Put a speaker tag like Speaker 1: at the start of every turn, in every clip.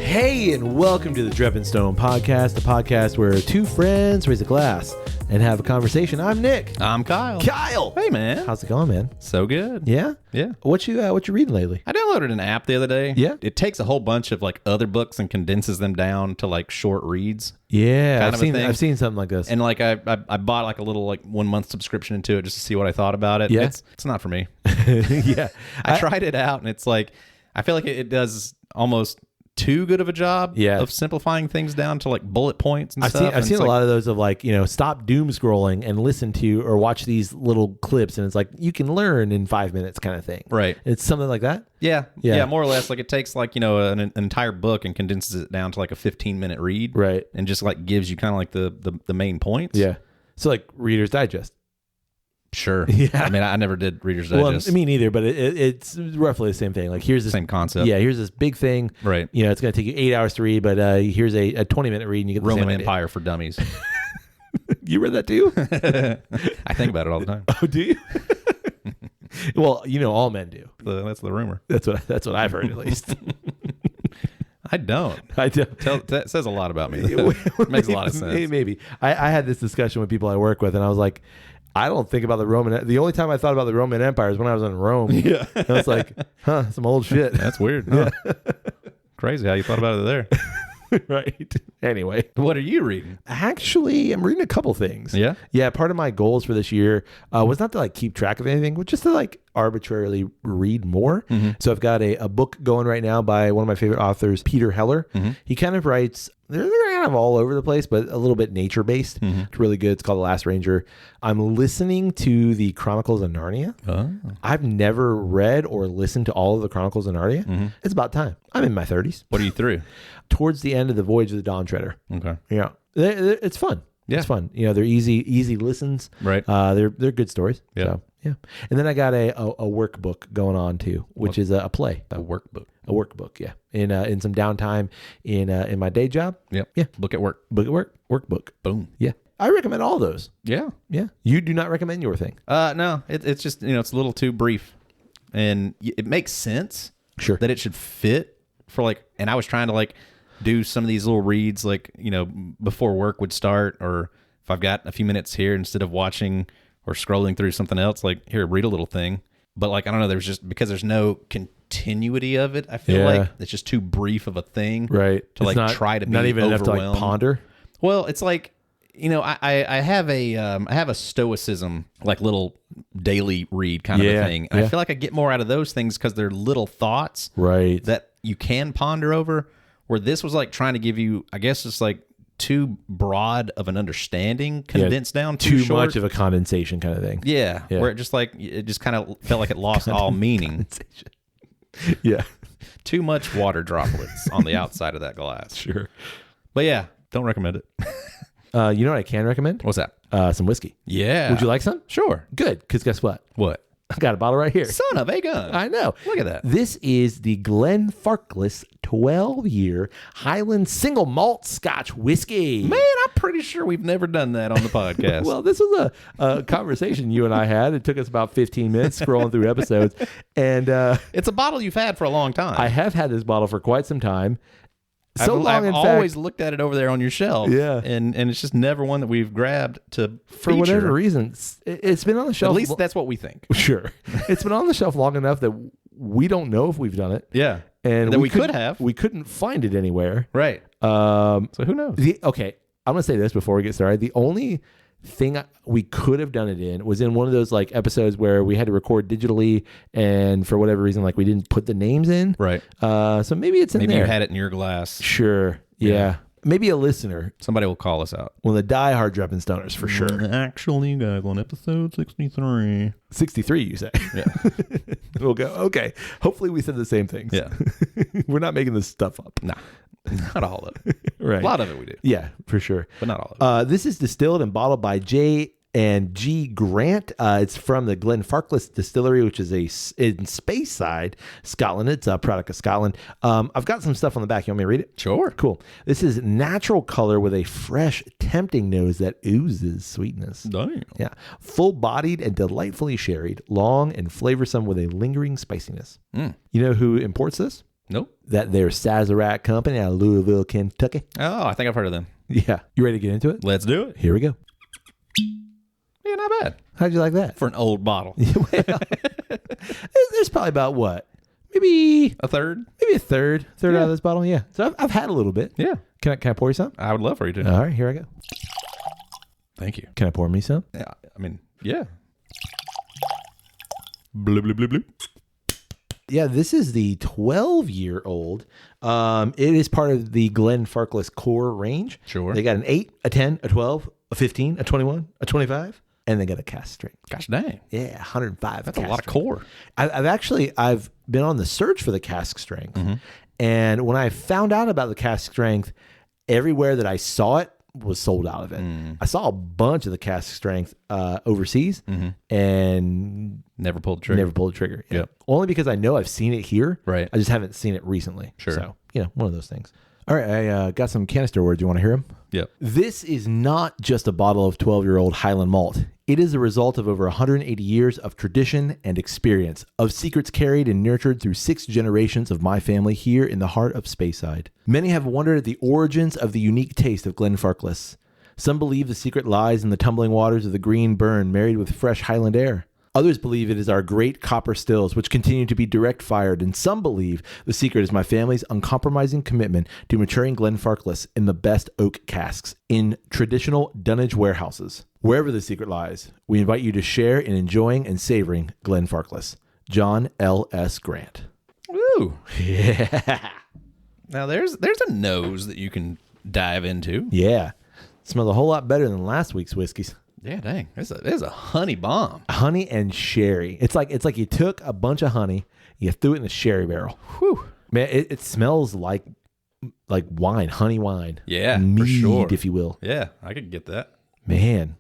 Speaker 1: Hey, and welcome to the Dreppin' Stone podcast, the podcast where two friends raise a glass and have a conversation. I'm Nick.
Speaker 2: I'm Kyle.
Speaker 1: Kyle!
Speaker 2: Hey, man.
Speaker 1: How's it going, man?
Speaker 2: So good.
Speaker 1: Yeah?
Speaker 2: Yeah.
Speaker 1: What you reading lately?
Speaker 2: I downloaded an app the other day.
Speaker 1: Yeah?
Speaker 2: It takes a whole bunch of like other books and condenses them down to like short reads.
Speaker 1: Yeah,
Speaker 2: Kind of a thing.
Speaker 1: I've seen something like this.
Speaker 2: And like I bought like a little like 1 month subscription into it just to see what I thought about it.
Speaker 1: Yeah?
Speaker 2: It's not for me.
Speaker 1: Yeah.
Speaker 2: I tried it out and it's like, I feel like it does almost too good of a job of simplifying things down to like bullet points and stuff.
Speaker 1: I've seen a lot of those of like, stop doom scrolling and listen to or watch these little clips, and it's like you can learn in 5 minutes kind of thing.
Speaker 2: Right.
Speaker 1: It's something like that.
Speaker 2: Yeah, more or less. Like it takes like, an entire book and condenses it down to like a 15-minute read.
Speaker 1: Right.
Speaker 2: And just like gives you kind of like the main points.
Speaker 1: Yeah. So like Reader's Digest.
Speaker 2: Sure.
Speaker 1: Yeah.
Speaker 2: I mean, I never did Reader's Digest.
Speaker 1: Well, me neither, but it's roughly the same thing. Like here's this
Speaker 2: same concept.
Speaker 1: Yeah, here's this big thing.
Speaker 2: Right.
Speaker 1: It's going to take you 8 hours to read, but here's a 20-minute read and you get the
Speaker 2: Roman
Speaker 1: same
Speaker 2: Empire for Dummies.
Speaker 1: You read that too?
Speaker 2: I think about it all the time.
Speaker 1: Oh, do you? Well, all men do.
Speaker 2: That's the rumor.
Speaker 1: That's what I've heard at least.
Speaker 2: I don't. That says a lot about me. It makes a lot of sense.
Speaker 1: Maybe. I had this discussion with people I work with, and I was like, I don't think about the Roman. The only time I thought about the Roman Empire is when I was in Rome. Yeah. And I was like, some old shit.
Speaker 2: That's weird. Huh? Yeah. Crazy how you thought about it there.
Speaker 1: Right. Anyway.
Speaker 2: What are you reading?
Speaker 1: Actually, I'm reading a couple things.
Speaker 2: Yeah?
Speaker 1: Yeah. Part of my goals for this year was not to like keep track of anything, but just to like arbitrarily read more. Mm-hmm. So I've got a book going right now by one of my favorite authors, Peter Heller. Mm-hmm. He kind of writes, they're kind of all over the place, but a little bit nature based. Mm-hmm. It's really good. It's called The Last Ranger. I'm listening to the Chronicles of Narnia. Oh. I've never read or listened to all of the Chronicles of Narnia. Mm-hmm. It's about time. I'm in my 30s.
Speaker 2: What are you through?
Speaker 1: Towards the end of the Voyage of the Dawn Treader. Okay. Yeah. It's fun. Yeah. It's fun. They're easy listens.
Speaker 2: Right.
Speaker 1: They're good stories. Yeah. So, yeah. And then I got a workbook going on too, which is a play.
Speaker 2: A workbook.
Speaker 1: A workbook, yeah. In some downtime in my day job.
Speaker 2: Yep.
Speaker 1: Yeah.
Speaker 2: Book at work.
Speaker 1: Book at work. Workbook.
Speaker 2: Boom.
Speaker 1: Yeah. I recommend all those.
Speaker 2: Yeah.
Speaker 1: Yeah. You do not recommend your thing.
Speaker 2: No. It's just, it's a little too brief. And it makes sense.
Speaker 1: Sure.
Speaker 2: That it should fit for like, and I was trying to like do some of these little reads like, before work would start, or if I've got a few minutes here instead of watching or scrolling through something else, like here, read a little thing. But like, I don't know, there's just, because there's no continuity of it, I feel like it's just too brief of a thing.
Speaker 1: Right.
Speaker 2: To like try to be
Speaker 1: not even enough to like ponder.
Speaker 2: Well, it's like, I have a stoicism, like little daily read kind of a thing. And I feel like I get more out of those things because they're little thoughts.
Speaker 1: Right.
Speaker 2: That you can ponder over, where this was like trying to give you, I guess it's like too broad of an understanding condensed down
Speaker 1: too
Speaker 2: short.
Speaker 1: much of a condensation kind of thing.
Speaker 2: Yeah. Where it just kind of felt like it lost all meaning.
Speaker 1: Yeah.
Speaker 2: Too much water droplets on the outside of that glass.
Speaker 1: Sure.
Speaker 2: But yeah, don't recommend it.
Speaker 1: You know what I can recommend?
Speaker 2: What's that?
Speaker 1: Some whiskey.
Speaker 2: Yeah.
Speaker 1: Would you like some?
Speaker 2: Sure.
Speaker 1: Good. Because guess what?
Speaker 2: What?
Speaker 1: I got a bottle right here.
Speaker 2: Son of a gun.
Speaker 1: I know.
Speaker 2: Look at that.
Speaker 1: This is the Glenfarclas 12-year Highland single malt Scotch whiskey.
Speaker 2: Man, I'm pretty sure we've never done that on the podcast.
Speaker 1: Well, this was a conversation you and I had. It took us about 15 minutes scrolling through episodes. And
Speaker 2: it's a bottle you've had for a long time.
Speaker 1: I have had this bottle for quite some time.
Speaker 2: I've always looked at it over there on your shelf.
Speaker 1: Yeah.
Speaker 2: And it's just never one that we've grabbed to
Speaker 1: for
Speaker 2: feature.
Speaker 1: whatever reason. It's been on the shelf.
Speaker 2: At least that's what we think.
Speaker 1: Sure. It's been on the shelf long enough that we don't know if we've done it.
Speaker 2: Yeah.
Speaker 1: And
Speaker 2: we could have.
Speaker 1: We couldn't find it anywhere.
Speaker 2: Right. So who knows?
Speaker 1: Okay. I'm going to say this before we get started. The only thing we could have done it in was in one of those like episodes where we had to record digitally, and for whatever reason, like we didn't put the names in.
Speaker 2: Right.
Speaker 1: So maybe it's in there.
Speaker 2: Maybe you had it in your glass.
Speaker 1: Sure. Yeah. Maybe a listener.
Speaker 2: Somebody will call us out.
Speaker 1: One of the diehard Dreppin' Stoners for sure.
Speaker 2: Actually, guys, on episode 63.
Speaker 1: 63, you say?
Speaker 2: Yeah.
Speaker 1: We'll go, okay. Hopefully we said the same things.
Speaker 2: Yeah.
Speaker 1: We're not making this stuff up.
Speaker 2: Nah. Not all of it.
Speaker 1: Right.
Speaker 2: A lot of it we do.
Speaker 1: Yeah, for sure.
Speaker 2: But not all of it.
Speaker 1: This is distilled and bottled by J&G Grant. It's from the Glenfarclas distillery, which is in Speyside, Scotland. It's a product of Scotland. I've got some stuff on the back. You want me to read it?
Speaker 2: Sure.
Speaker 1: Cool. This is natural color with a fresh, tempting nose that oozes sweetness.
Speaker 2: Damn.
Speaker 1: Yeah. Full-bodied and delightfully sherried, long and flavorsome with a lingering spiciness. Mm. You know who imports this?
Speaker 2: Nope.
Speaker 1: That their Sazerac company out of Louisville, Kentucky.
Speaker 2: Oh, I think I've heard of them.
Speaker 1: Yeah. You ready to get into it?
Speaker 2: Let's do it.
Speaker 1: Here we go.
Speaker 2: Yeah, not bad.
Speaker 1: How'd you like that?
Speaker 2: For an old bottle.
Speaker 1: Well, there's probably about what? Maybe
Speaker 2: A third?
Speaker 1: a third out of this bottle. Yeah. So I've had a little bit.
Speaker 2: Yeah.
Speaker 1: Can I pour you some?
Speaker 2: I would love for you to.
Speaker 1: All right, here I go.
Speaker 2: Thank you.
Speaker 1: Can I pour me some?
Speaker 2: Yeah, I mean, yeah. Bloop, bloop, bloop, bloop.
Speaker 1: Yeah, this is the 12-year-old. It is part of the Glenfarclas core range.
Speaker 2: Sure.
Speaker 1: They got an 8, a 10, a 12, a 15, a 21, a 25, and they got a cask strength.
Speaker 2: Gosh dang.
Speaker 1: Yeah, 105.
Speaker 2: That's a lot of core.
Speaker 1: I've been on the search for the cask strength. And when I found out about the cask strength, everywhere that I saw it was sold out of it. I saw a bunch of the cask strength overseas and
Speaker 2: Never pulled the trigger.
Speaker 1: never pulled the trigger. Yeah.
Speaker 2: Yep.
Speaker 1: Only because I know I've seen it here.
Speaker 2: Right.
Speaker 1: I just haven't seen it recently.
Speaker 2: Sure.
Speaker 1: So, one of those things. All right. I got some canister words. You want to hear them?
Speaker 2: Yep.
Speaker 1: This is not just a bottle of 12-year-old Highland malt. It is a result of over 180 years of tradition and experience, of secrets carried and nurtured through 6 generations of my family here in the heart of Speyside. Many have wondered at the origins of the unique taste of Glenfarclas. Some believe the secret lies in the tumbling waters of the green burn married with fresh Highland air. Others believe it is our great copper stills, which continue to be direct fired, and some believe the secret is my family's uncompromising commitment to maturing Glenfarclas in the best oak casks in traditional dunnage warehouses. Wherever the secret lies, we invite you to share in enjoying and savoring Glenfarclas. John L.S. Grant.
Speaker 2: Woo.
Speaker 1: Yeah.
Speaker 2: Now there's a nose that you can dive into.
Speaker 1: Yeah. Smells a whole lot better than last week's whiskeys.
Speaker 2: Yeah, dang. It's a honey bomb.
Speaker 1: Honey and sherry. It's like you took a bunch of honey, you threw it in a sherry barrel.
Speaker 2: Whew.
Speaker 1: Man, it smells like wine, honey wine.
Speaker 2: Yeah,
Speaker 1: mead,
Speaker 2: for sure.
Speaker 1: if you will.
Speaker 2: Yeah, I could get that.
Speaker 1: Man,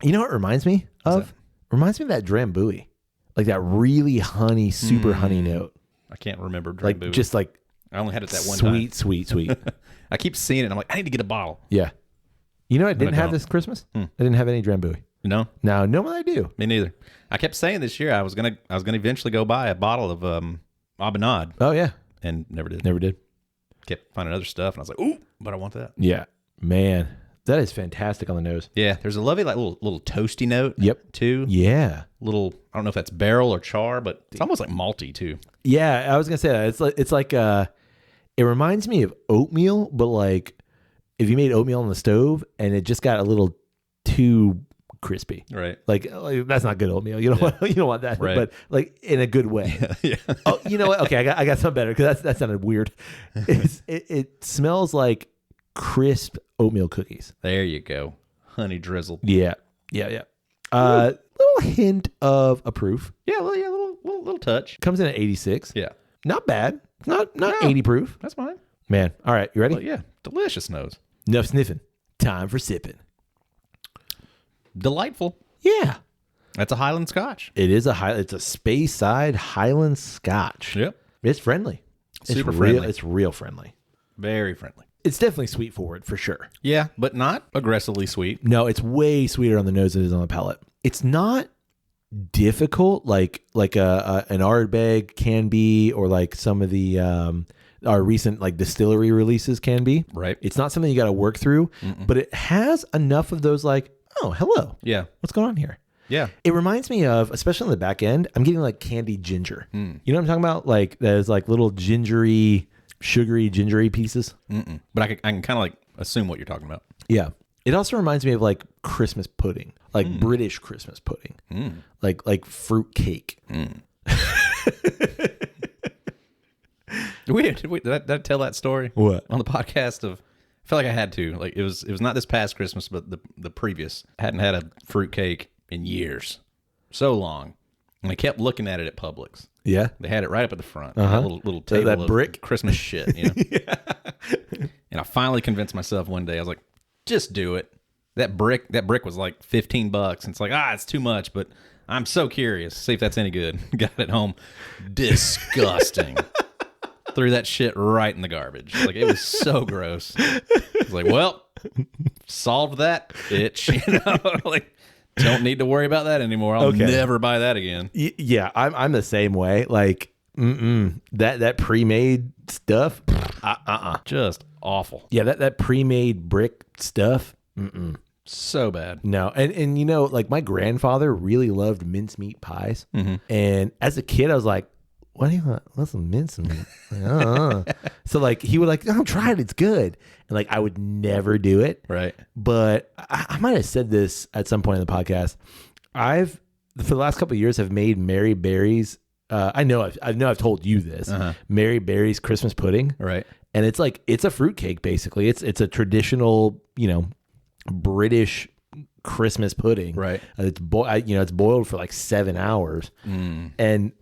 Speaker 1: you know what it reminds me of? Reminds me of that Drambuie, like that really honey, super honey note.
Speaker 2: I can't remember.
Speaker 1: Like
Speaker 2: Drambuie.
Speaker 1: just like
Speaker 2: I only had it that one time.
Speaker 1: Sweet.
Speaker 2: I keep seeing it. And I'm like, I need to get a bottle.
Speaker 1: Yeah. You know what I didn't have
Speaker 2: don't.
Speaker 1: this Christmas? I didn't have any Drambuie.
Speaker 2: No,
Speaker 1: Now, normally I do.
Speaker 2: me neither. I kept saying this year I was gonna eventually go buy a bottle of Abinad,
Speaker 1: Oh yeah,
Speaker 2: and never did.
Speaker 1: never did.
Speaker 2: Kept finding other stuff, and I was like, ooh, but I want that.
Speaker 1: Yeah, man, that is fantastic on the nose.
Speaker 2: Yeah, there's a lovely like little toasty note.
Speaker 1: Yep.
Speaker 2: Too.
Speaker 1: Yeah.
Speaker 2: Little. I don't know if that's barrel or char, but it's almost like malty too.
Speaker 1: Yeah, I was gonna say that. It's like it reminds me of oatmeal, but like if you made oatmeal on the stove and it just got a little too crispy.
Speaker 2: Right.
Speaker 1: Like that's not good oatmeal. You don't want that.
Speaker 2: Right.
Speaker 1: But like in a good way.
Speaker 2: Yeah.
Speaker 1: Oh, you know what? Okay, I got something better because that sounded weird. It smells like crisp oatmeal cookies.
Speaker 2: There you go. Honey drizzled.
Speaker 1: Yeah. Little hint of a proof.
Speaker 2: Yeah. Well, yeah. Little touch.
Speaker 1: Comes in at 86.
Speaker 2: Yeah.
Speaker 1: Not bad. Not
Speaker 2: No.
Speaker 1: 80 proof.
Speaker 2: That's fine.
Speaker 1: Man. All right. You ready?
Speaker 2: But yeah, delicious nose.
Speaker 1: Enough sniffing. Time for sipping.
Speaker 2: Delightful.
Speaker 1: Yeah.
Speaker 2: That's a Highland Scotch.
Speaker 1: It is it's a Speyside Highland Scotch.
Speaker 2: Yep.
Speaker 1: It's friendly.
Speaker 2: Super
Speaker 1: it's
Speaker 2: friendly.
Speaker 1: Real, it's real friendly.
Speaker 2: Very friendly.
Speaker 1: It's definitely sweet forward for sure.
Speaker 2: Yeah, but not aggressively sweet.
Speaker 1: No, it's way sweeter on the nose than it is on the palate. It's not difficult like an Ardbeg can be, or like some of the our recent like distillery releases can be.
Speaker 2: Right.
Speaker 1: It's not something you got to work through, but it has enough of those like, oh, hello.
Speaker 2: Yeah.
Speaker 1: What's going on here?
Speaker 2: Yeah.
Speaker 1: It reminds me of, especially on the back end, I'm getting like candied ginger. You know what I'm talking about? Like there's like little sugary gingery pieces.
Speaker 2: But I can kind of like assume what you're talking about.
Speaker 1: Yeah. It also reminds me of like Christmas pudding, like British Christmas pudding, like fruit cake.
Speaker 2: Did I tell that story?
Speaker 1: What?
Speaker 2: On the podcast of, I feel like I had to. Like it was not this past Christmas, but the previous. I hadn't had a fruit cake in years, so long, and I kept looking at it at Publix.
Speaker 1: Yeah.
Speaker 2: They had it right up at the front. That little table
Speaker 1: that
Speaker 2: of
Speaker 1: brick?
Speaker 2: Christmas shit. You know? And I finally convinced myself one day. I was like, just do it. That brick was like $15, and it's like, it's too much, but I'm so curious. See if that's any good. Got it home. Disgusting. Threw that shit right in the garbage. Like it was so gross. I was like, well, solved that itch. You know, like don't need to worry about that anymore. I'll never buy that again.
Speaker 1: Yeah, I'm the same way. Like, that pre-made stuff.
Speaker 2: Just awful.
Speaker 1: Yeah, that pre-made brick stuff.
Speaker 2: So bad.
Speaker 1: No, and like my grandfather really loved mincemeat pies, and as a kid, I was like, "What do you want? What's some mincemeat?" So like he would like, "Oh, try it, it's good," and like I would never do it.
Speaker 2: Right.
Speaker 1: But I might have said this at some point in the podcast. For the last couple of years, have made Mary Berry's. I know I've told you this. Mary Berry's Christmas pudding.
Speaker 2: Right.
Speaker 1: And it's like it's a fruitcake basically. It's a traditional, British Christmas pudding.
Speaker 2: Right.
Speaker 1: It's it's boiled for like 7 hours, and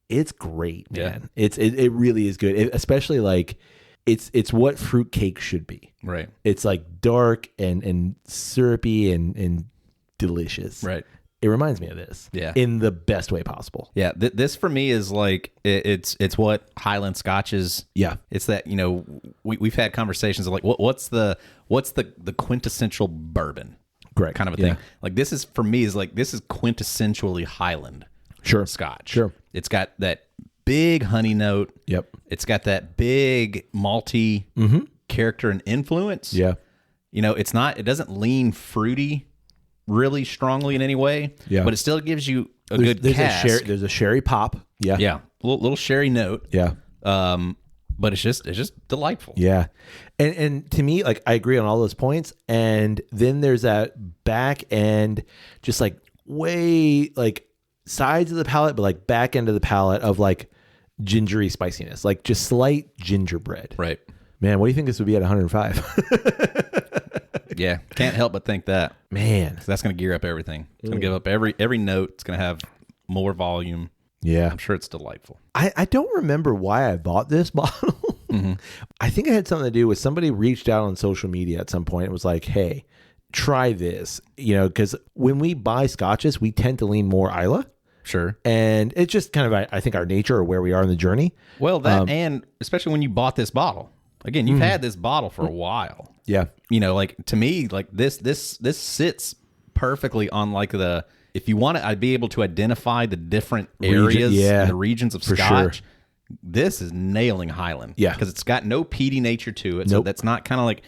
Speaker 1: it's great, man.
Speaker 2: Yeah.
Speaker 1: It really is good, especially like it's what fruitcake should be.
Speaker 2: Right.
Speaker 1: It's like dark and syrupy and delicious.
Speaker 2: Right.
Speaker 1: It reminds me of this.
Speaker 2: Yeah.
Speaker 1: In the best way possible.
Speaker 2: Yeah. This for me is like it's what Highland Scotch is.
Speaker 1: Yeah.
Speaker 2: It's that we've had conversations of like what's the quintessential bourbon,
Speaker 1: Correct.
Speaker 2: kind of a thing. Like this is for me is like this is quintessentially Highland. Scotch.
Speaker 1: Sure.
Speaker 2: It's got that big honey note.
Speaker 1: Yep.
Speaker 2: It's got that big malty character and influence.
Speaker 1: Yeah.
Speaker 2: It doesn't lean fruity really strongly in any way.
Speaker 1: Yeah.
Speaker 2: But it still gives you good cask.
Speaker 1: There's a sherry pop. Yeah.
Speaker 2: Yeah. Little sherry note.
Speaker 1: Yeah.
Speaker 2: But it's just delightful.
Speaker 1: Yeah. And to me, like I agree on all those points. And then there's that back end, just like way like sides of the palate, but like back end of the palate of like gingery spiciness, like just slight gingerbread.
Speaker 2: Right.
Speaker 1: Man, what do you think this would be at 105?
Speaker 2: Yeah. Can't help but think that.
Speaker 1: Man.
Speaker 2: So that's going to gear up everything. It's going to give up every note. It's going to have more volume.
Speaker 1: Yeah.
Speaker 2: I'm sure it's delightful.
Speaker 1: I don't remember why I bought this bottle. I think it had something to do with somebody reached out on social media at some point and was like, hey, try this. Because when we buy scotches, we tend to lean more Isla.
Speaker 2: Sure.
Speaker 1: And it's just kind of, I think, our nature or where we are in the journey.
Speaker 2: Well, and especially when you bought this bottle. Again, you've had this bottle for a while.
Speaker 1: Yeah.
Speaker 2: Like to me, like this sits perfectly on like if you want to, I'd be able to identify the different areas and the regions of Scotch. Sure. This is nailing Highland.
Speaker 1: Yeah.
Speaker 2: Because it's got no peaty nature to it. So that's not kind of like,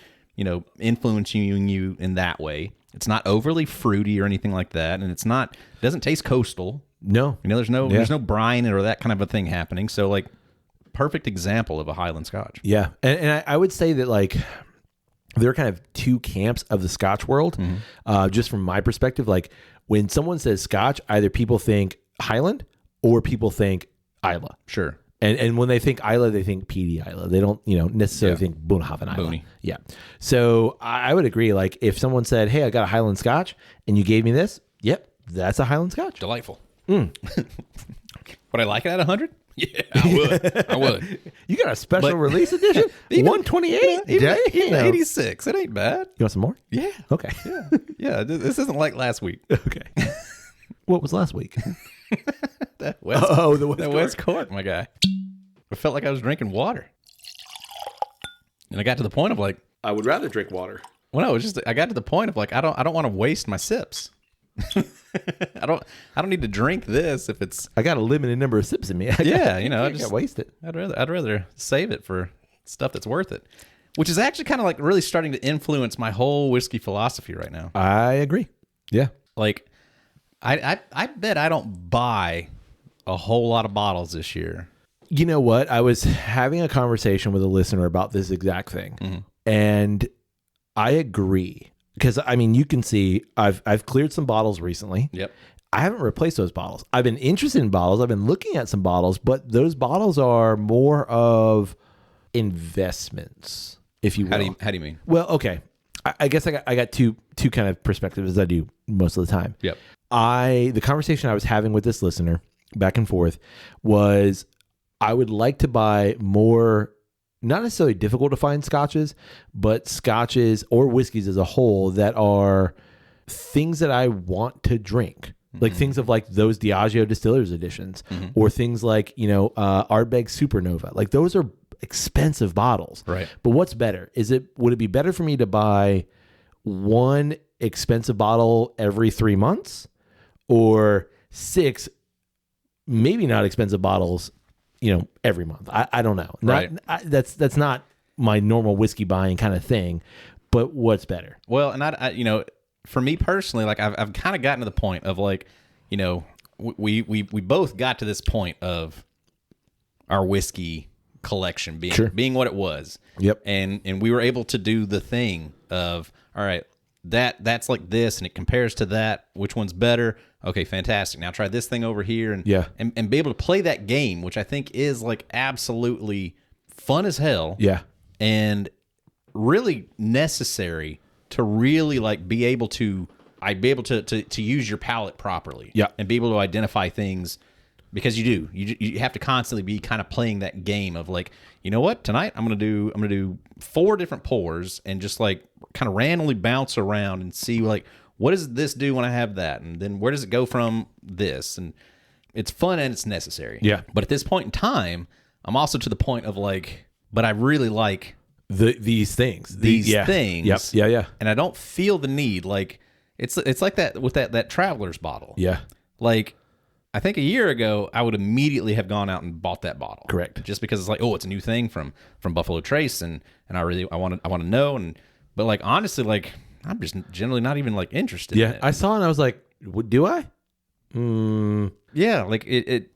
Speaker 2: influencing you in that way. It's not overly fruity or anything like that. And it doesn't taste coastal.
Speaker 1: No.
Speaker 2: There's no brine or that kind of a thing happening. So like perfect example of a Highland Scotch.
Speaker 1: Yeah. And I would say that like there are kind of two camps of the Scotch world. Just from my perspective, like when someone says Scotch, either people think Highland or people think Isla.
Speaker 2: Sure.
Speaker 1: And when they think Isla, they think PD Isla. They don't, necessarily think Boonhaven Isla.
Speaker 2: Booney.
Speaker 1: Yeah. So I would agree. Like if someone said, hey, I got a Highland Scotch and you gave me this, yep, that's a Highland Scotch.
Speaker 2: Delightful. Would I like it at 100? Yeah, I would.
Speaker 1: You got a special release edition? 128?
Speaker 2: Even 86. It ain't bad.
Speaker 1: You want some more?
Speaker 2: Yeah.
Speaker 1: Okay.
Speaker 2: Yeah. This isn't like last week.
Speaker 1: Okay. What was last week?
Speaker 2: The West Cork, my guy. I felt like I was drinking water. And I got to the point of like,
Speaker 1: I would rather drink water.
Speaker 2: Well, no, I got to the point of like, I don't want to waste my sips. I don't need to drink this if it's.
Speaker 1: I got a limited number of sips in me.
Speaker 2: I just
Speaker 1: can't waste it.
Speaker 2: I'd rather save it for stuff that's worth it, which is actually kind of like really starting to influence my whole whiskey philosophy right now.
Speaker 1: I agree. Yeah,
Speaker 2: like I bet I don't buy a whole lot of bottles this year.
Speaker 1: You know what? I was having a conversation with a listener about this exact thing, and I agree. Because, I mean, you can see I've cleared some bottles recently.
Speaker 2: Yep.
Speaker 1: I haven't replaced those bottles. I've been interested in bottles. I've been looking at some bottles, but those bottles are more of investments, if you will.
Speaker 2: How do you mean?
Speaker 1: Well, okay. I guess I got two kind of perspectives as I do most of the time.
Speaker 2: Yep.
Speaker 1: The conversation I was having with this listener back and forth was I would like to buy more, not necessarily difficult to find scotches, but scotches or whiskeys as a whole that are things that I want to drink. Like things of like those Diageo Distillers editions or things like, Ardbeg Supernova. Like those are expensive bottles.
Speaker 2: Right.
Speaker 1: But what's better? Would it be better for me to buy one expensive bottle every 3 months or 6 maybe not expensive bottles every month. I don't know.
Speaker 2: Right.
Speaker 1: That's not my normal whiskey buying kind of thing. But what's better?
Speaker 2: Well, and I for me personally, like I've kind of gotten to the point of like, we both got to this point of our whiskey collection being what it was.
Speaker 1: Yep.
Speaker 2: And we were able to do the thing of, all right, that's like this and it compares to that. Which one's better? Okay, fantastic. Now try this thing over here and be able to play that game, which I think is like absolutely fun as hell.
Speaker 1: Yeah.
Speaker 2: And really necessary to really like be able to use your palate properly.
Speaker 1: Yeah.
Speaker 2: And be able to identify things, because you have to constantly be kind of playing that game of like, you know what, tonight I'm gonna do 4 different pours and just like kind of randomly bounce around and see like, what does this do when I have that, and then where does it go from this? And it's fun and it's necessary.
Speaker 1: Yeah.
Speaker 2: But at this point in time, I'm also to the point of like, but I really like
Speaker 1: these things.
Speaker 2: Things.
Speaker 1: Yep. Yeah.
Speaker 2: And I don't feel the need. Like it's like that with that Traveler's bottle.
Speaker 1: Yeah.
Speaker 2: Like I think a year ago I would immediately have gone out and bought that bottle.
Speaker 1: Correct.
Speaker 2: Just because it's like, oh, it's a new thing from Buffalo Trace, and I want to know, but like honestly, like I'm just generally not even like interested in it.
Speaker 1: I saw it and I was like, do I?
Speaker 2: Yeah, like it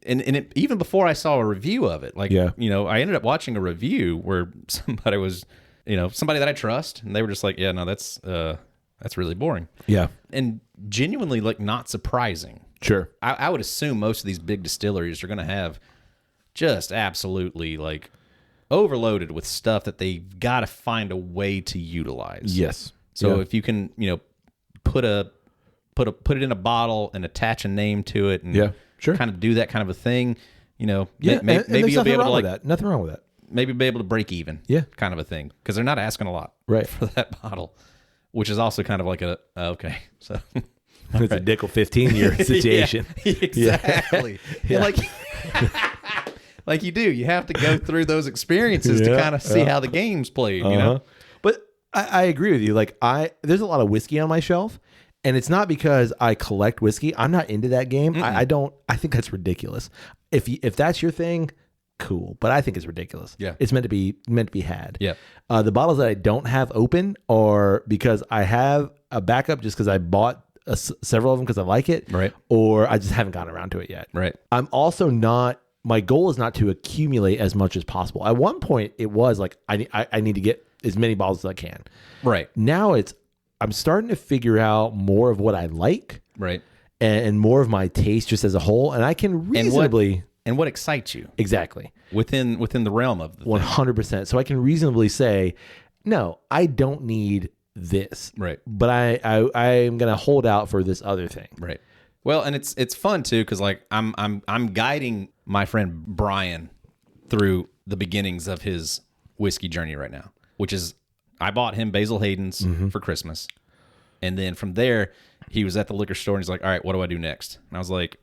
Speaker 2: even before I saw a review of it, like, I ended up watching a review where somebody was, somebody that I trust, and they were just like, yeah, no, that's really boring.
Speaker 1: Yeah.
Speaker 2: And genuinely like not surprising.
Speaker 1: Sure.
Speaker 2: I would assume most of these big distilleries are going to have just absolutely like overloaded with stuff that they've got to find a way to utilize.
Speaker 1: Yes.
Speaker 2: So if you can, put it in a bottle and attach a name to it, and kind of do that kind of a thing, maybe you'll be able to like
Speaker 1: that. Nothing wrong with that.
Speaker 2: Maybe be able to break even.
Speaker 1: Yeah.
Speaker 2: Kind of a thing, because they're not asking a lot for that bottle, which is also kind of like okay. So
Speaker 1: it's a Dickel 15-year situation.
Speaker 2: Yeah, exactly. Yeah. Like like you have to go through those experiences to kind of see how the game's played,
Speaker 1: But I agree with you. Like there's a lot of whiskey on my shelf, and it's not because I collect whiskey. I'm not into that game. I think that's ridiculous. If that's your thing, cool. But I think it's ridiculous.
Speaker 2: Yeah.
Speaker 1: It's meant to be had.
Speaker 2: Yeah.
Speaker 1: The bottles that I don't have open are because I have a backup just because I bought several of them because I like it.
Speaker 2: Right.
Speaker 1: Or I just haven't gotten around to it yet.
Speaker 2: Right.
Speaker 1: I'm also not, my goal is not to accumulate as much as possible. At one point it was like, I need to get as many bottles as I can.
Speaker 2: Right.
Speaker 1: Now I'm starting to figure out more of what I like.
Speaker 2: Right.
Speaker 1: And more of my taste just as a whole. And I can reasonably...
Speaker 2: And what excites you.
Speaker 1: Exactly.
Speaker 2: Within the realm of the
Speaker 1: 100%. So I can reasonably say, no, I don't need this.
Speaker 2: Right.
Speaker 1: But I am going to hold out for this other thing.
Speaker 2: Right. Well, and it's fun too, because like I'm guiding my friend Brian through the beginnings of his whiskey journey right now, which is I bought him Basil Hayden's for Christmas. And then from there, he was at the liquor store and he's like, all right, what do I do next? And I was like,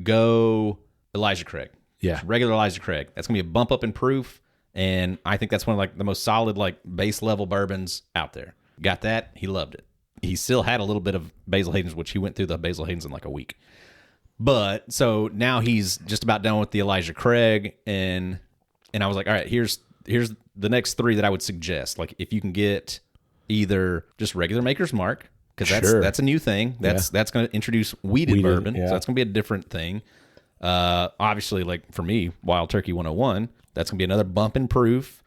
Speaker 2: go Elijah Craig.
Speaker 1: Yeah.
Speaker 2: Just regular Elijah Craig. That's going to be a bump up in proof. And I think that's one of like the most solid, like base level bourbons out there. Got that. He loved it. He still had a little bit of Basil Hayden's, which he went through the Basil Hayden's in like a week. But so now he's just about done with the Elijah Craig. And I was like, all right, here's the next 3 that I would suggest. Like if you can get either just regular Maker's Mark, because that's a new thing. That's going to introduce wheated bourbon.
Speaker 1: Yeah.
Speaker 2: So that's going to be a different thing. Obviously, like for me, Wild Turkey 101, that's going to be another bump in proof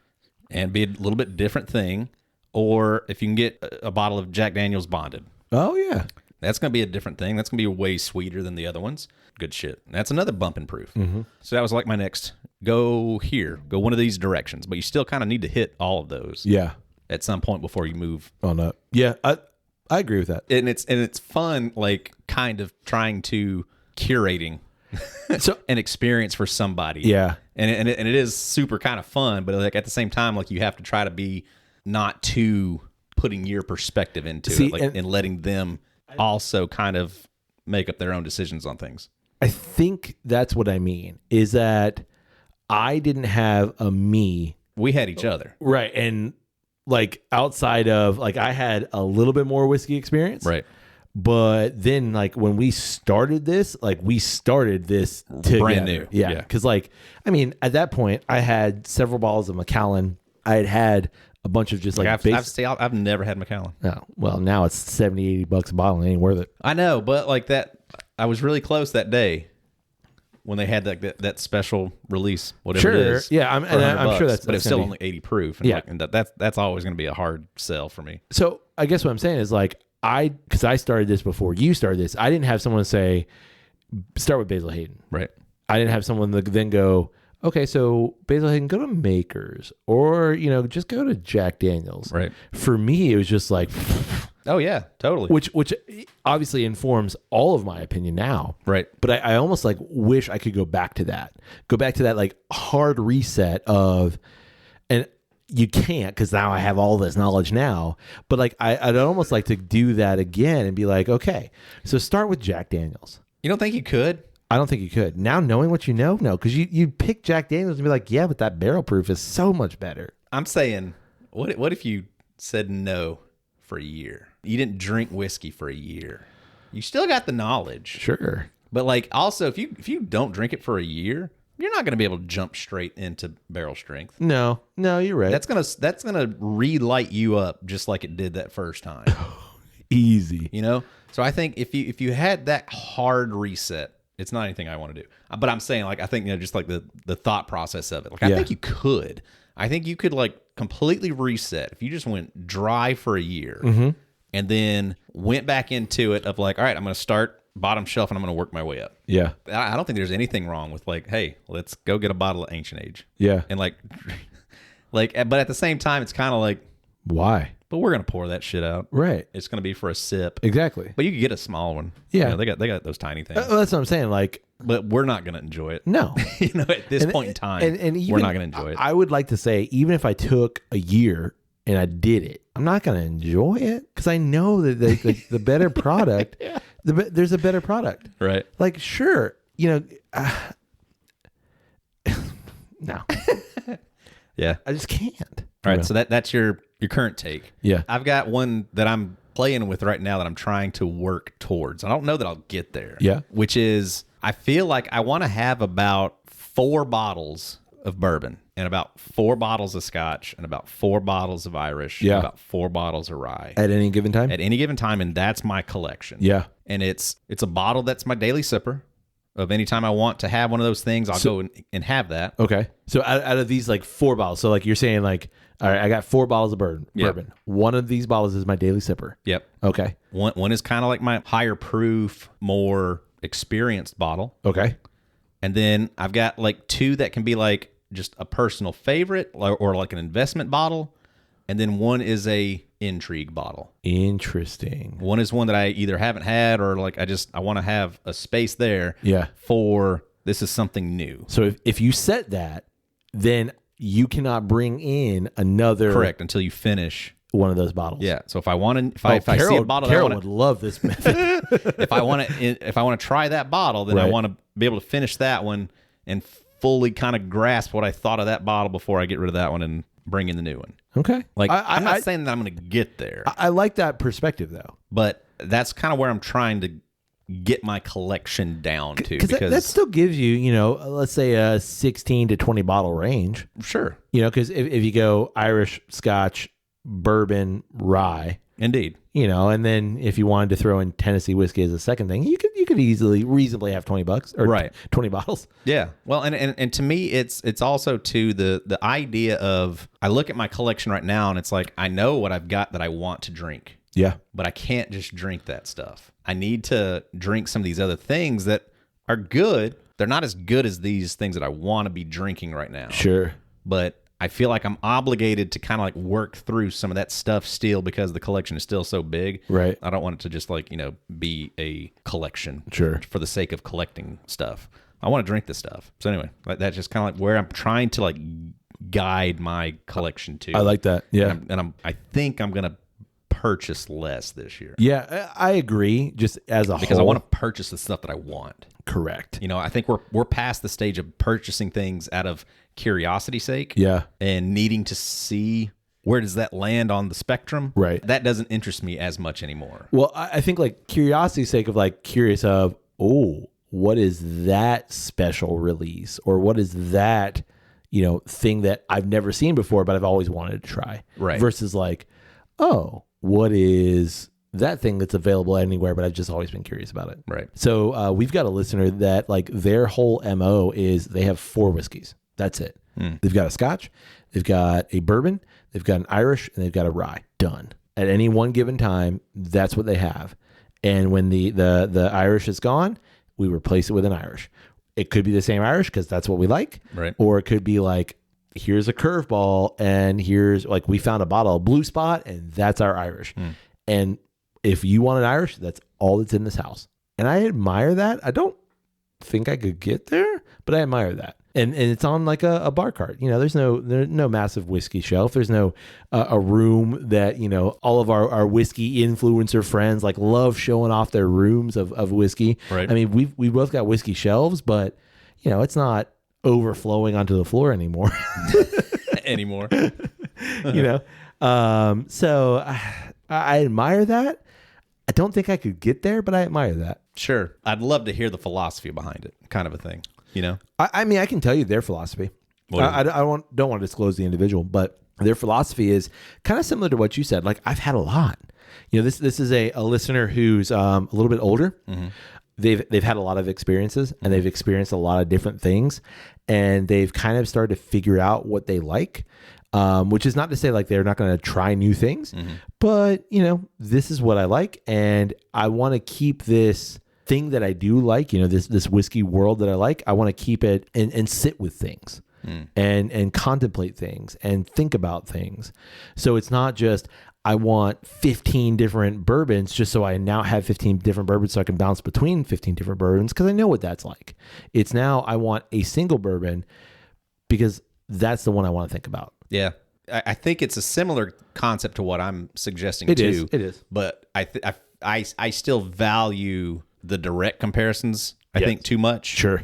Speaker 2: and be a little bit different thing. Or if you can get a bottle of Jack Daniel's Bonded.
Speaker 1: Oh, yeah.
Speaker 2: That's going to be a different thing. That's going to be way sweeter than the other ones. Good shit. That's another bump in proof. Mm-hmm. So that was like my next, go one of these directions. But you still kind of need to hit all of those.
Speaker 1: Yeah.
Speaker 2: At some point before you move.
Speaker 1: Oh, no. Yeah, I agree with that.
Speaker 2: And it's fun, like kind of trying to curating an experience for somebody.
Speaker 1: Yeah.
Speaker 2: And it is super kind of fun, but like at the same time, like you have to try to be not too putting your perspective into it, like, and letting them also kind of make up their own decisions on things.
Speaker 1: I think that's what I mean, is that I didn't have a me.
Speaker 2: We had each other.
Speaker 1: Right. And like outside of, like I had a little bit more whiskey experience.
Speaker 2: Right.
Speaker 1: But then, like, when we started this together.
Speaker 2: Brand new.
Speaker 1: Yeah.
Speaker 2: Yeah.
Speaker 1: Because, like, I mean, at that point, I had several bottles of Macallan. I had a bunch of just, like,
Speaker 2: I've never had Macallan.
Speaker 1: Oh, well, now it's $70-$80 a bottle. It ain't worth it.
Speaker 2: I know, but, like, that, I was really close that day when they had that special release, whatever it is.
Speaker 1: Yeah, I'm sure that's...
Speaker 2: But it's still only 80 proof. And
Speaker 1: Yeah.
Speaker 2: like, and that's always going to be a hard sell for me.
Speaker 1: So I guess what I'm saying is, like, because I started this before you started this, I didn't have someone say, start with Basil Hayden.
Speaker 2: Right.
Speaker 1: I didn't have someone that then go, okay, so Basil Hayden, go to Makers, or, just go to Jack Daniels.
Speaker 2: Right.
Speaker 1: For me, it was just like...
Speaker 2: Oh, yeah, totally.
Speaker 1: Which obviously informs all of my opinion now.
Speaker 2: Right.
Speaker 1: But I almost, like, wish I could go back to that. Like, hard reset of... And you can't, because now I have all this knowledge now. But, like, I'd almost like to do that again and be like, okay, so start with Jack Daniels.
Speaker 2: You don't think you could?
Speaker 1: I don't think you could. Now, knowing what you know, no. Because you pick Jack Daniels and be like, yeah, but that barrel proof is so much better.
Speaker 2: I'm saying, what if you said no for a year? You didn't drink whiskey for a year. You still got the knowledge.
Speaker 1: Sure.
Speaker 2: But, like, also, if you don't drink it for a year, you're not going to be able to jump straight into barrel strength.
Speaker 1: No, you're right.
Speaker 2: That's gonna relight you up just like it did that first time.
Speaker 1: Easy.
Speaker 2: So I think if you had that hard reset, it's not anything I want to do. But I'm saying, like, I think, just like the thought process of it. Like, I think you could. I think you could, like, completely reset if you just went dry for a year and then went back into it of, like, all right, I'm going to start bottom shelf and I'm going to work my way up.
Speaker 1: Yeah.
Speaker 2: I don't think there's anything wrong with, like, hey, let's go get a bottle of Ancient Age.
Speaker 1: Yeah.
Speaker 2: And, like, but at the same time, it's kind of like,
Speaker 1: why?
Speaker 2: But we're going to pour that shit out.
Speaker 1: Right.
Speaker 2: It's going to be for a sip.
Speaker 1: Exactly.
Speaker 2: But you could get a small one.
Speaker 1: Yeah.
Speaker 2: They got those tiny things.
Speaker 1: That's what I'm saying. Like,
Speaker 2: but we're not going to enjoy it.
Speaker 1: No.
Speaker 2: At this point in time,
Speaker 1: and even,
Speaker 2: we're not going to enjoy it.
Speaker 1: I would like to say, even if I took a year and I did it, I'm not going to enjoy it because I know that the better product, there's a better product.
Speaker 2: Right.
Speaker 1: Like, sure, no.
Speaker 2: Yeah.
Speaker 1: I just can't.
Speaker 2: All right. So that's your current take.
Speaker 1: Yeah.
Speaker 2: I've got one that I'm playing with right now that I'm trying to work towards. I don't know that I'll get there.
Speaker 1: Yeah.
Speaker 2: Which is, I feel like I want to have about 4 bottles of bourbon and about 4 bottles of scotch and about 4 bottles of Irish and about 4 bottles of rye.
Speaker 1: At any given time?
Speaker 2: At any given time, and that's my collection.
Speaker 1: Yeah.
Speaker 2: And it's a bottle that's my daily sipper. Of any time I want to have one of those things, I'll go and have that.
Speaker 1: Okay. So out of these, like, 4 bottles, so, like, you're saying, like, all right, I got 4 bottles of bourbon. One of these bottles is my daily sipper.
Speaker 2: Yep.
Speaker 1: Okay.
Speaker 2: One is kind of like my higher proof, more experienced bottle.
Speaker 1: Okay.
Speaker 2: And then I've got, like, 2 that can be, like, just a personal favorite or like an investment bottle. And then one is a intrigue bottle.
Speaker 1: Interesting.
Speaker 2: One is one that I either haven't had or, like, I want to have a space there.
Speaker 1: Yeah.
Speaker 2: For this is something new.
Speaker 1: So if you set that, then you cannot bring in another.
Speaker 2: Correct, until you finish
Speaker 1: one of those bottles.
Speaker 2: Yeah. So if I want to, if I see a bottle,
Speaker 1: Carol would love this method.
Speaker 2: if I want to try that bottle, then I want to be able to finish that one and fully kind of grasp what I thought of that bottle before I get rid of that one and bring in the new one.
Speaker 1: Okay.
Speaker 2: Like, I'm not saying that I'm going to get there.
Speaker 1: I like that perspective, though.
Speaker 2: But that's kind of where I'm trying to get my collection down to.
Speaker 1: Because that still gives you, let's say a 16 to 20 bottle range.
Speaker 2: Sure.
Speaker 1: Because if you go Irish, Scotch, bourbon, rye.
Speaker 2: Indeed.
Speaker 1: And then if you wanted to throw in Tennessee whiskey as a second thing, you could reasonably have $20 or 20 bottles.
Speaker 2: Yeah. Well, and to me, it's also to the idea of, I look at my collection right now and it's like, I know what I've got that I want to drink.
Speaker 1: Yeah.
Speaker 2: But I can't just drink that stuff. I need to drink some of these other things that are good. They're not as good as these things that I want to be drinking right now.
Speaker 1: Sure.
Speaker 2: But I feel like I'm obligated to kind of like work through some of that stuff still because the collection is still so big.
Speaker 1: Right.
Speaker 2: I don't want it to just like, be a collection.
Speaker 1: Sure.
Speaker 2: For the sake of collecting stuff. I want to drink this stuff. So anyway, that's just kind of like where I'm trying to like guide my collection to.
Speaker 1: I like that. Yeah.
Speaker 2: I think I'm going to purchase less this year.
Speaker 1: Yeah, I agree. Just as a whole.
Speaker 2: Because I want to purchase the stuff that I want.
Speaker 1: Correct.
Speaker 2: I think we're past the stage of purchasing things out of curiosity's sake.
Speaker 1: Yeah.
Speaker 2: And needing to see where does that land on the spectrum?
Speaker 1: Right.
Speaker 2: That doesn't interest me as much anymore.
Speaker 1: Well, I think like curiosity's sake of like curious of, oh, what is that special release? Or what is that, thing that I've never seen before, but I've always wanted to try.
Speaker 2: Right.
Speaker 1: Versus like, oh, what is that thing that's available anywhere, but I've just always been curious about it.
Speaker 2: Right.
Speaker 1: So we've got a listener that like their whole MO is they have 4 whiskeys. That's it. They've got a Scotch, they've got a bourbon, they've got an Irish, and they've got a rye. Done. At any one given time, that's what they have. And when the Irish is gone, we replace it with an Irish. It could be the same Irish because that's what we like.
Speaker 2: Right.
Speaker 1: Or it could be like, here's a curveball, and here's like we found a bottle of Blue Spot, and that's our Irish. And if you want an Irish, that's all that's in this house. And I admire that. I don't think I could get there, but I admire that. And it's on like a bar cart. There's no massive whiskey shelf. There's no a room that, all of our whiskey influencer friends like love showing off their rooms of whiskey.
Speaker 2: Right.
Speaker 1: I mean, we both got whiskey shelves, but it's not overflowing onto the floor anymore. So I admire that. I don't think I could get there, but I admire that.
Speaker 2: Sure. I'd love to hear the philosophy behind it, kind of a thing,
Speaker 1: I mean, I can tell you their philosophy. I don't want to disclose the individual, but their philosophy is kind of similar to what you said. Like, I've had a lot. This is a listener who's a little bit older. They've had a lot of experiences, and they've experienced a lot of different things, and they've kind of started to figure out what they like. Which is not to say like they're not going to try new things, but this is what I like, and I want to keep this thing that I do like, this whiskey world that I like. I want to keep it and sit with things and contemplate things and think about things. So it's not just I want 15 different bourbons just so I now have 15 different bourbons so I can bounce between 15 different bourbons because I know what that's like. It's now I want a single bourbon because that's the one I want to think about.
Speaker 2: Yeah. I think it's a similar concept to what I'm suggesting
Speaker 1: It
Speaker 2: too.
Speaker 1: It is.
Speaker 2: But I still value the direct comparisons, I think, too much.
Speaker 1: Sure.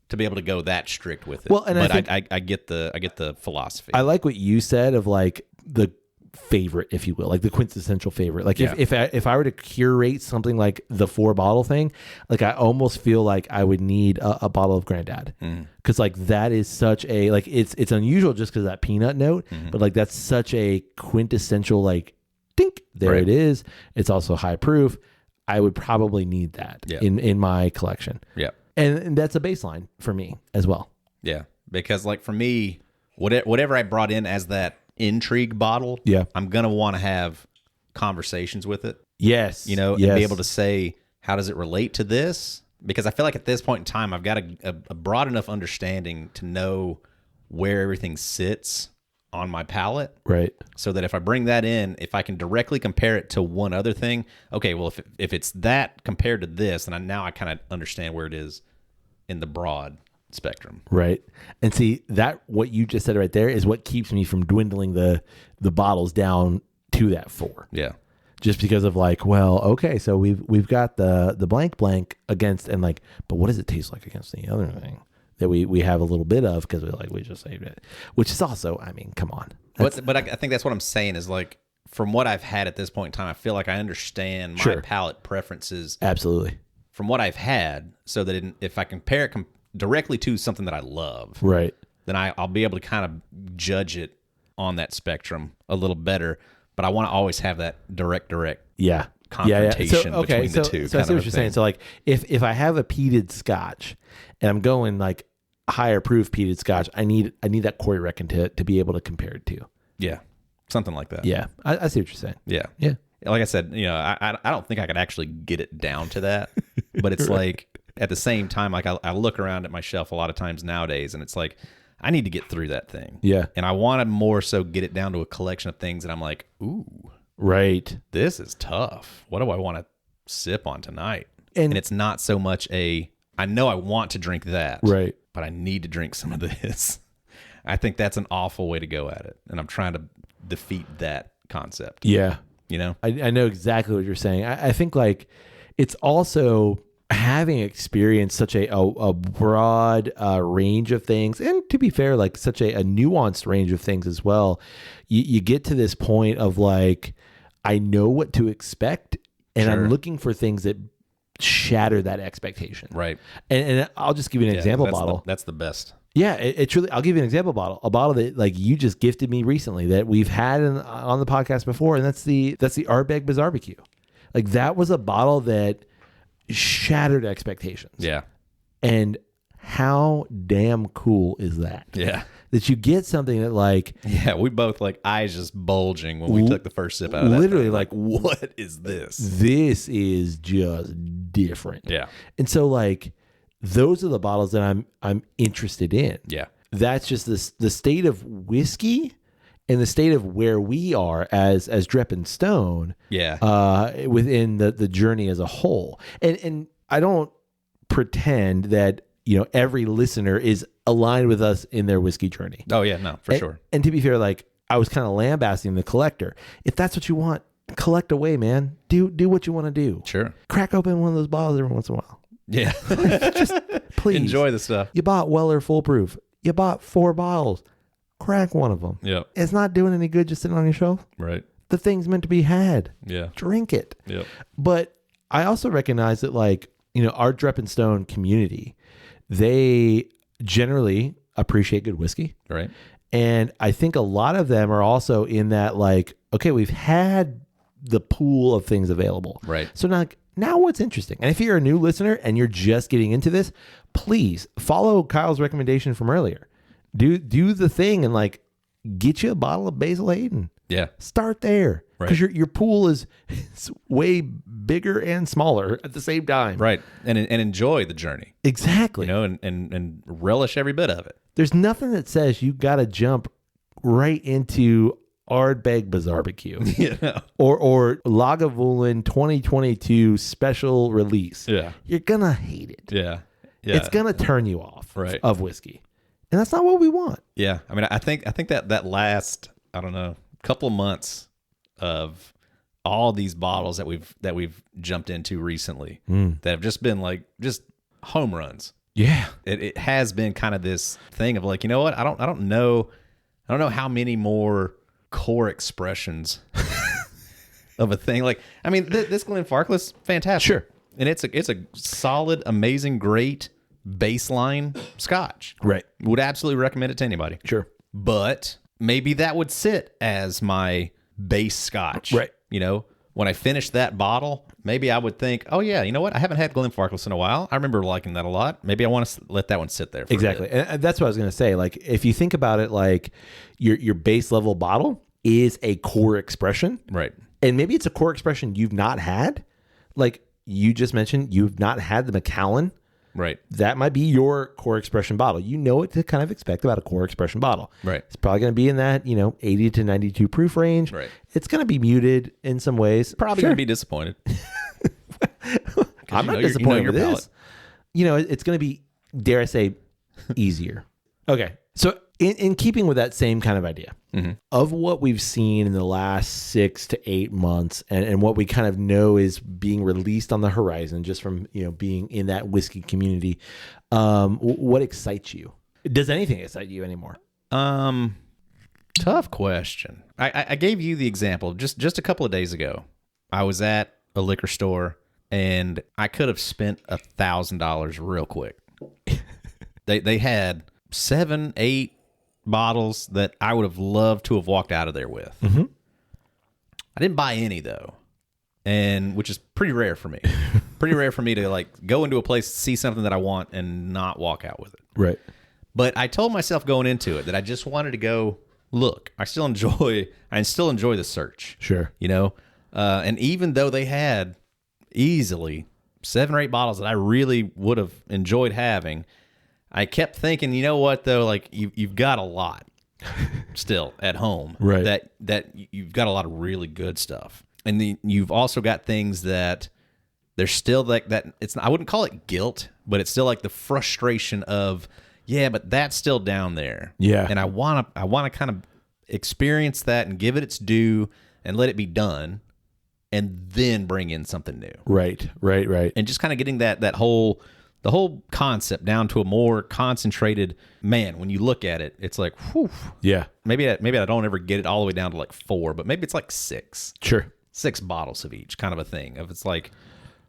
Speaker 2: To be able to go that strict with it.
Speaker 1: Well, and
Speaker 2: but
Speaker 1: I
Speaker 2: get the philosophy.
Speaker 1: I like what you said of like the favorite, if you will, like the quintessential favorite. Like if I were to curate something like the 4-bottle thing, like I almost feel like I would need a bottle of Grandad because like that is such a like it's unusual just because of that peanut note, but like that's such a quintessential like dink there it is. It's also high proof. I would probably need that in my collection.
Speaker 2: Yeah,
Speaker 1: and that's a baseline for me as well.
Speaker 2: Yeah, because like for me, whatever I brought in as that intrigue bottle, I'm gonna want to have conversations with it.
Speaker 1: Yes,
Speaker 2: and be able to say, how does it relate to this? Because I feel like at this point in time, I've got a broad enough understanding to know where everything sits on my palate,
Speaker 1: right?
Speaker 2: So that if I bring that in, if I can directly compare it to one other thing, okay, well, if it's that compared to this, then now I kind of understand where it is in the broad spectrum.
Speaker 1: Right. And see, that what you just said right there is what keeps me from dwindling the bottles down to that 4.
Speaker 2: Yeah.
Speaker 1: Just because of like, well, okay, so we've got the blank against, and like, but what does it taste like against the other thing that we have a little bit of because we just saved it, which is also, I mean, come on.
Speaker 2: But I think that's what I'm saying is like, from what I've had at this point in time, I feel like I understand my palate preferences.
Speaker 1: Absolutely.
Speaker 2: From what I've had, so that if I compare it directly to something that I love,
Speaker 1: right, then
Speaker 2: I'll be able to kind of judge it on that spectrum a little better. But I want to always have that direct confrontation between the two.
Speaker 1: So I see what you're saying. So like if I have a peated Scotch and I'm going like higher proof peated Scotch, I need that Corey Reckon to be able to compare it to.
Speaker 2: Yeah, something like that.
Speaker 1: Yeah, I see what you're saying.
Speaker 2: Yeah. Like I said, I don't think I could actually get it down to that, but it's like at the same time, like I look around at my shelf a lot of times nowadays, and it's like I need to get through that thing.
Speaker 1: Yeah,
Speaker 2: and I want to more so get it down to a collection of things that I'm like, ooh,
Speaker 1: right,
Speaker 2: this is tough. What do I want to sip on tonight? And it's not so much I know I want to drink that,
Speaker 1: right,
Speaker 2: but I need to drink some of this. I think that's an awful way to go at it, and I'm trying to defeat that concept.
Speaker 1: Yeah.
Speaker 2: You know,
Speaker 1: I know exactly what you're saying. I think like it's also, having experienced such a broad range of things, and to be fair, like such a nuanced range of things as well, you get to this point of like, I know what to expect, and I'm looking for things that shatter that expectation.
Speaker 2: Right.
Speaker 1: And I'll just give you an example bottle.
Speaker 2: That's the best.
Speaker 1: Yeah, it truly. I'll give you an example bottle. A bottle that like you just gifted me recently that we've had on the podcast before, and that's the Ardbeg Barbecue. Like that was a bottle that shattered expectations.
Speaker 2: Yeah.
Speaker 1: And how damn cool is that?
Speaker 2: Yeah.
Speaker 1: That you get something that like...
Speaker 2: Yeah, we both like eyes just bulging when we took the first sip out of that.
Speaker 1: Literally
Speaker 2: thing.
Speaker 1: like,
Speaker 2: what is this?
Speaker 1: This is just different.
Speaker 2: Yeah.
Speaker 1: And so like, those are the bottles that I'm interested in.
Speaker 2: Yeah.
Speaker 1: That's just the state of whiskey and the state of where we are as Drep and Stone.
Speaker 2: Yeah.
Speaker 1: Within the journey as a whole. And I don't pretend that, you know, every listener is aligned with us in their whiskey journey.
Speaker 2: Oh yeah, no, for sure.
Speaker 1: And to be fair, like I was kind of lambasting the collector. If that's what you want, collect away, man. Do what you want to do.
Speaker 2: Sure.
Speaker 1: Crack open one of those bottles every once in a while.
Speaker 2: Yeah.
Speaker 1: Just please
Speaker 2: enjoy the stuff.
Speaker 1: You bought Weller Foolproof. You bought 4 bottles. Crack one of them.
Speaker 2: Yep.
Speaker 1: It's not doing any good just sitting on your shelf.
Speaker 2: Right.
Speaker 1: The thing's meant to be had.
Speaker 2: Yeah.
Speaker 1: Drink it.
Speaker 2: Yep.
Speaker 1: But I also recognize that, like, you know, our Drep and Stone community, they generally appreciate good whiskey.
Speaker 2: Right.
Speaker 1: And I think a lot of them are also in that, like, okay, we've had the pool of things available.
Speaker 2: Right.
Speaker 1: So now what's interesting? And if you're a new listener and you're just getting into this, please follow Kyle's recommendation from earlier. Do the thing and like get you a bottle of Basil Hayden.
Speaker 2: Yeah.
Speaker 1: Start there.
Speaker 2: Right.
Speaker 1: Because your pool is way bigger and smaller at the same time.
Speaker 2: Right. And enjoy the journey.
Speaker 1: Exactly.
Speaker 2: You know, and relish every bit of it.
Speaker 1: There's nothing that says you got to jump right into Ardbeg Barbecue.
Speaker 2: Yeah.
Speaker 1: Or Lagavulin 2022 special release.
Speaker 2: Yeah.
Speaker 1: You're going to hate it.
Speaker 2: Yeah. Yeah.
Speaker 1: It's going to turn you off
Speaker 2: right.
Speaker 1: of whiskey. And that's not what we want.
Speaker 2: Yeah. I mean, I think that last, I don't know, couple of months of all these bottles that we've jumped into recently that have just been like just home runs.
Speaker 1: Yeah.
Speaker 2: It has been kind of this thing of like, you know what? I don't know how many more core expressions of a thing. Like, I mean, this Glenfarclas, fantastic.
Speaker 1: Sure.
Speaker 2: And it's a solid, amazing, great baseline scotch.
Speaker 1: Right.
Speaker 2: Would absolutely recommend it to anybody.
Speaker 1: Sure.
Speaker 2: But maybe that would sit as my base scotch.
Speaker 1: Right.
Speaker 2: You know, when I finish that bottle, maybe I would think, oh yeah, you know what? I haven't had Glenfarclas in a while. I remember liking that a lot. Maybe I want to let that one sit there for
Speaker 1: exactly.
Speaker 2: a bit.
Speaker 1: And that's what I was going to say. Like, if you think about it, like your base level bottle is a core expression.
Speaker 2: Right.
Speaker 1: And maybe it's a core expression you've not had. Like you just mentioned, you've not had the Macallan.
Speaker 2: Right.
Speaker 1: That might be your core expression bottle. You know what to kind of expect about a core expression bottle.
Speaker 2: Right.
Speaker 1: It's probably going to be in that, 80 to 92 proof range.
Speaker 2: Right.
Speaker 1: It's going to be muted in some ways.
Speaker 2: Probably going to be disappointed.
Speaker 1: I'm not disappointed with
Speaker 2: palate.
Speaker 1: this. It's going to be, dare I say, easier. Okay. So in keeping with that same kind of idea of what we've seen in the last 6 to 8 months and what we kind of know is being released on the horizon just from, being in that whiskey community, what excites you? Does anything excite you anymore?
Speaker 2: Tough question. I gave you the example just a couple of days ago. I was at a liquor store and I could have spent $1,000 real quick. They had 7, 8 bottles that I would have loved to have walked out of there with. Mm-hmm. I didn't buy any though, and which is pretty rare for me. Pretty rare for me to like go into a place, see something that I want, and not walk out with it.
Speaker 1: Right.
Speaker 2: But I told myself going into it that I just wanted to go look. I still enjoy the search.
Speaker 1: Sure.
Speaker 2: And even though they had easily 7 or 8 bottles that I really would have enjoyed having, I kept thinking, you know what though, like you've got a lot still at home,
Speaker 1: right?
Speaker 2: That you've got a lot of really good stuff, and then you've also got things that there's still like that. I wouldn't call it guilt, but it's still like the frustration of, yeah, but that's still down there,
Speaker 1: yeah.
Speaker 2: And I want to kind of experience that and give it its due and let it be done, and then bring in something new.
Speaker 1: Right.
Speaker 2: And just kind of getting the whole concept down to a more concentrated, man, when you look at it, it's like, whew.
Speaker 1: Yeah.
Speaker 2: Maybe I don't ever get it all the way down to like 4, but maybe it's like 6.
Speaker 1: Sure.
Speaker 2: 6 bottles of each, kind of a thing. If it's like,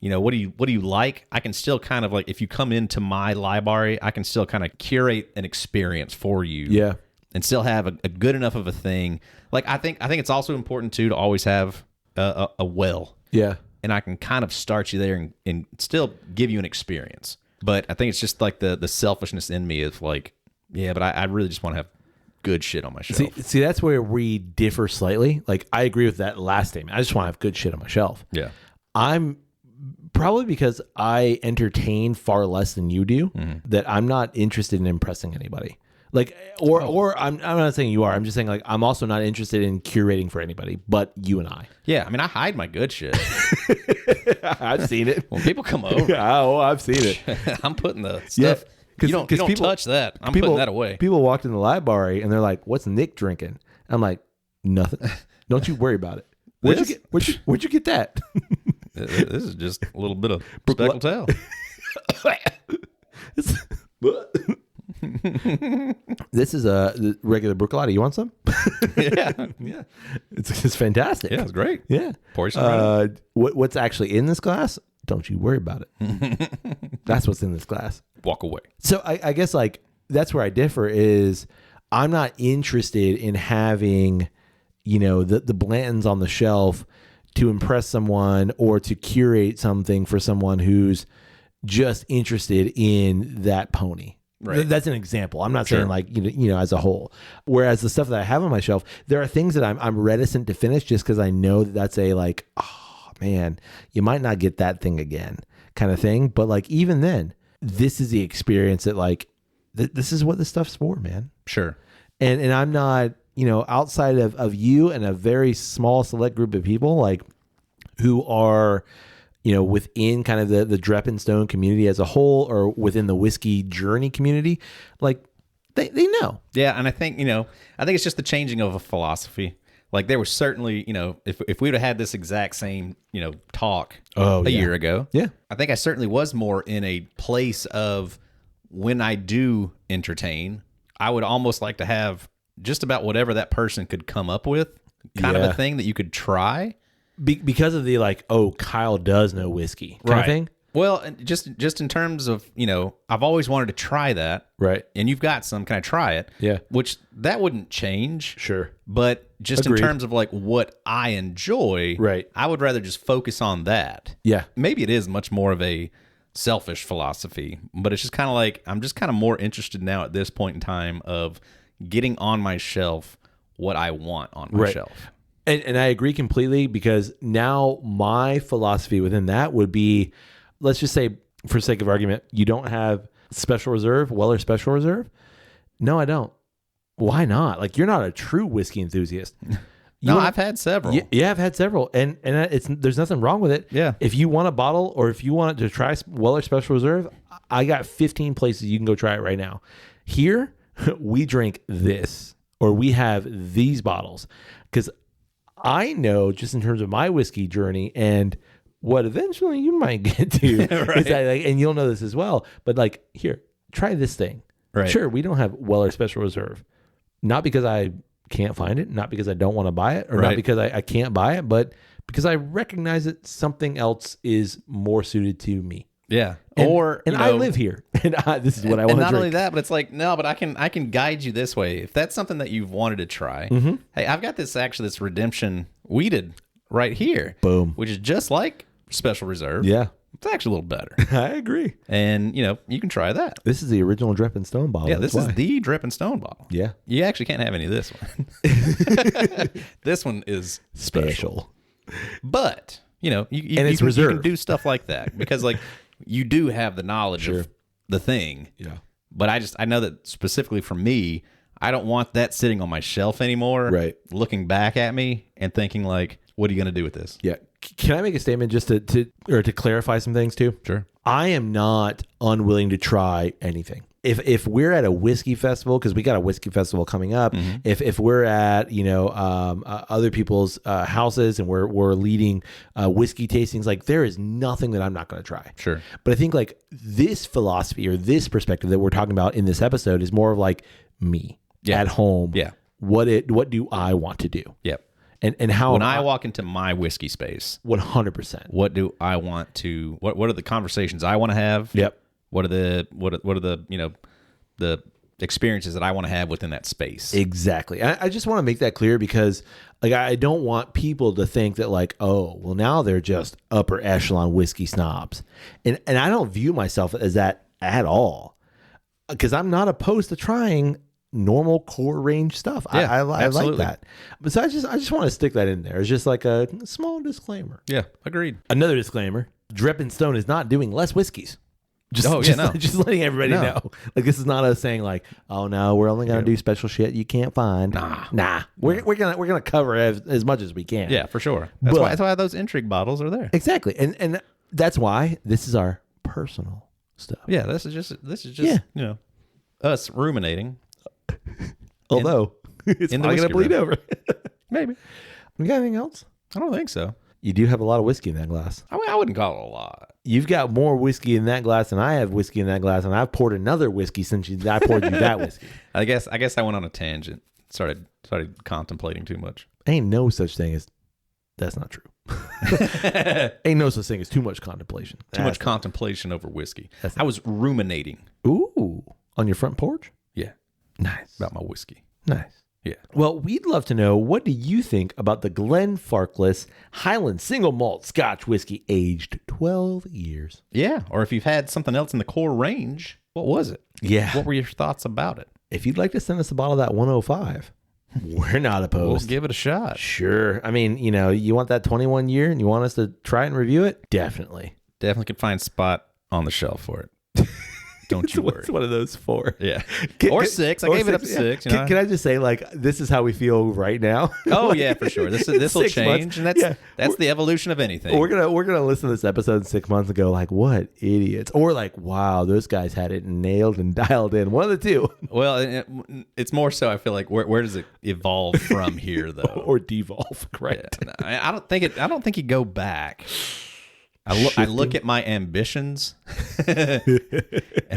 Speaker 2: what do you like? I can still kind of like, if you come into my library, I can still kind of curate an experience for you.
Speaker 1: Yeah.
Speaker 2: And still have a good enough of a thing. Like I think it's also important too to always have a well.
Speaker 1: Yeah.
Speaker 2: And I can kind of start you there and still give you an experience. But I think it's just like the selfishness in me is like, yeah, but I really just want to have good shit on my shelf.
Speaker 1: See, that's where we differ slightly. Like, I agree with that last statement. I just want to have good shit on my shelf.
Speaker 2: Yeah.
Speaker 1: I'm probably, because I entertain far less than you do, that I'm not interested in impressing anybody. Like, or I'm not saying you are. I'm just saying, like, I'm also not interested in curating for anybody but you and I.
Speaker 2: Yeah, I mean, I hide my good shit.
Speaker 1: I've seen it.
Speaker 2: When people come over.
Speaker 1: Oh, I've seen it.
Speaker 2: I'm putting the stuff. You don't touch that. I'm putting that away.
Speaker 1: People walked in the library and they're like, "What's Nick drinking?" I'm like, "Nothing. Don't you worry about it." Where'd you get that?
Speaker 2: This is just a little bit of speckled tail.
Speaker 1: This is a regular Brooklotta. You want some?
Speaker 2: Yeah.
Speaker 1: It's fantastic.
Speaker 2: Yeah, it's great.
Speaker 1: Yeah.
Speaker 2: Pour some
Speaker 1: what's actually in this glass? Don't you worry about it. That's what's in this glass.
Speaker 2: Walk away.
Speaker 1: So I guess like that's where I differ is I'm not interested in having, the Blantons on the shelf to impress someone or to curate something for someone who's just interested in that pony.
Speaker 2: Right.
Speaker 1: That's an example. I'm not saying like, as a whole. Whereas the stuff that I have on my shelf, there are things that I'm reticent to finish just because I know that's a like, oh man, you might not get that thing again kind of thing. But like, even then, this is the experience that like, this is what this stuff's for, man.
Speaker 2: Sure.
Speaker 1: And I'm not, outside of you and a very small select group of people like who are, within kind of the Drep and Stone community as a whole, or within the whiskey journey community, like they know.
Speaker 2: Yeah. And I think, it's just the changing of a philosophy. Like there was certainly, if we would have had this exact same, talk a year ago, I think I certainly was more in a place of when I do entertain, I would almost like to have just about whatever that person could come up with, kind of a thing that you could try.
Speaker 1: Because of the like, oh, Kyle does know whiskey kind of thing.
Speaker 2: Well, and just in terms of, I've always wanted to try that.
Speaker 1: Right.
Speaker 2: And you've got some, can I try it?
Speaker 1: Yeah.
Speaker 2: Which that wouldn't change.
Speaker 1: Sure.
Speaker 2: But just
Speaker 1: Agreed.
Speaker 2: in terms of like what I enjoy,
Speaker 1: right,
Speaker 2: I would rather just focus on that.
Speaker 1: Yeah.
Speaker 2: Maybe it is much more of a selfish philosophy, but it's just kind of like, I'm just kind of more interested now at this point in time of getting on my shelf what I want on my shelf.
Speaker 1: And I agree completely, because now my philosophy within that would be, let's just say for sake of argument, you don't have Special Reserve, Weller Special Reserve. No, I don't. Why not? Like, you're not a true whiskey enthusiast.
Speaker 2: I've had several.
Speaker 1: Yeah, I've had several, and there's nothing wrong with it.
Speaker 2: Yeah.
Speaker 1: If you want a bottle, or if you want to try Weller Special Reserve, I got 15 places you can go try it right now. Here, we drink this, or we have these bottles, because I know just in terms of my whiskey journey and what eventually you might get to,
Speaker 2: right,
Speaker 1: is that, like, and you'll know this as well. But like, here, try this thing.
Speaker 2: Right.
Speaker 1: Sure, we don't have Weller Special Reserve, not because I can't find it, not because I don't want to buy it, or not because I can't buy it, but because I recognize that something else is more suited to me.
Speaker 2: Yeah.
Speaker 1: And I live here, and this is what I want to drink.
Speaker 2: And not only that, but it's like, no, but I can guide you this way. If that's something that you've wanted to try, hey, I've got this Redemption weeded right here.
Speaker 1: Boom.
Speaker 2: Which is just like Special Reserve.
Speaker 1: Yeah.
Speaker 2: It's actually a little better.
Speaker 1: I agree.
Speaker 2: And, you can try that.
Speaker 1: This is the original Drep and Stone bottle.
Speaker 2: Yeah, this is the Drip and Stone bottle.
Speaker 1: Yeah.
Speaker 2: You actually can't have any of this one. This one is special. But, you can do stuff like that because, like, you do have the knowledge of the thing.
Speaker 1: Yeah.
Speaker 2: But I know that specifically for me, I don't want that sitting on my shelf anymore.
Speaker 1: Right.
Speaker 2: Looking back at me and thinking like, what are you going to do with this?
Speaker 1: Yeah. Can I make a statement just to clarify some things too?
Speaker 2: Sure.
Speaker 1: I am not unwilling to try anything. if we're at a whiskey festival, because we got a whiskey festival coming up, if we're at other people's houses and we're leading whiskey tastings, like there is nothing that I'm not going to try.
Speaker 2: Sure.
Speaker 1: But I think like this philosophy or this perspective that we're talking about in this episode is more of like me at home.
Speaker 2: Yeah.
Speaker 1: What do I want to do?
Speaker 2: Yep.
Speaker 1: And how
Speaker 2: when I walk into my whiskey space,
Speaker 1: 100%.
Speaker 2: What do I want to? What are the conversations I want to have?
Speaker 1: Yep.
Speaker 2: What are the the experiences that I want to have within that space?
Speaker 1: Exactly. I just want to make that clear because like I don't want people to think that like, oh, well now they're just upper echelon whiskey snobs. And I don't view myself as that at all. Because I'm not opposed to trying normal core range stuff.
Speaker 2: Yeah,
Speaker 1: I like
Speaker 2: absolutely.
Speaker 1: that. But so I just want to stick that in there. It's just like a small disclaimer.
Speaker 2: Yeah, agreed.
Speaker 1: Another disclaimer: Drep & Stone is not doing less whiskeys. Just letting everybody know. Like this is not us saying like, oh no, we're only gonna do special shit you can't find. Nah. We're gonna cover as much as we can.
Speaker 2: Yeah, for sure. That's why those intrigue bottles are there.
Speaker 1: Exactly, and that's why this is our personal stuff.
Speaker 2: Yeah, this is just us ruminating.
Speaker 1: Although it's probably gonna bleed over.
Speaker 2: Maybe.
Speaker 1: We got anything else?
Speaker 2: I don't think so.
Speaker 1: You do have a lot of whiskey in that glass.
Speaker 2: I wouldn't call it a lot.
Speaker 1: You've got more whiskey in that glass than I have whiskey in that glass, and I've poured another whiskey since I poured you that whiskey.
Speaker 2: I guess I went on a tangent. Started contemplating too much.
Speaker 1: Ain't no such thing as that's not true. Ain't no such thing as too much contemplation.
Speaker 2: Too much contemplation over whiskey. I was ruminating.
Speaker 1: Ooh, on your front porch?
Speaker 2: Yeah.
Speaker 1: Nice.
Speaker 2: About my whiskey.
Speaker 1: Nice.
Speaker 2: Yeah.
Speaker 1: Well, we'd love to know, what do you think about the Glenfarclas Highland Single Malt Scotch Whiskey aged 12 years?
Speaker 2: Yeah. Or if you've had something else in the core range, what was it?
Speaker 1: Yeah.
Speaker 2: What were your thoughts about it?
Speaker 1: If you'd like to send us a bottle of that 105, we're not opposed.
Speaker 2: We'll give it a shot.
Speaker 1: Sure. I mean, you want that 21 year and you want us to try and review it? Definitely.
Speaker 2: Definitely could find a spot on the shelf for it. Don't you worry.
Speaker 1: What's one of those for?
Speaker 2: Yeah. Or 6. I gave it up to 6.
Speaker 1: Yeah. Can I just say, like, this is how we feel right now?
Speaker 2: Oh,
Speaker 1: like,
Speaker 2: yeah, for sure. This will change. And that's the evolution of anything.
Speaker 1: We're gonna listen to this episode in 6 months and go, like, what idiots? Or like, wow, those guys had it nailed and dialed in. One of the two.
Speaker 2: Well, it's more so, I feel like, where does it evolve from here, though?
Speaker 1: Or devolve, right?
Speaker 2: Yeah. I don't think you go back. I look at my ambitions and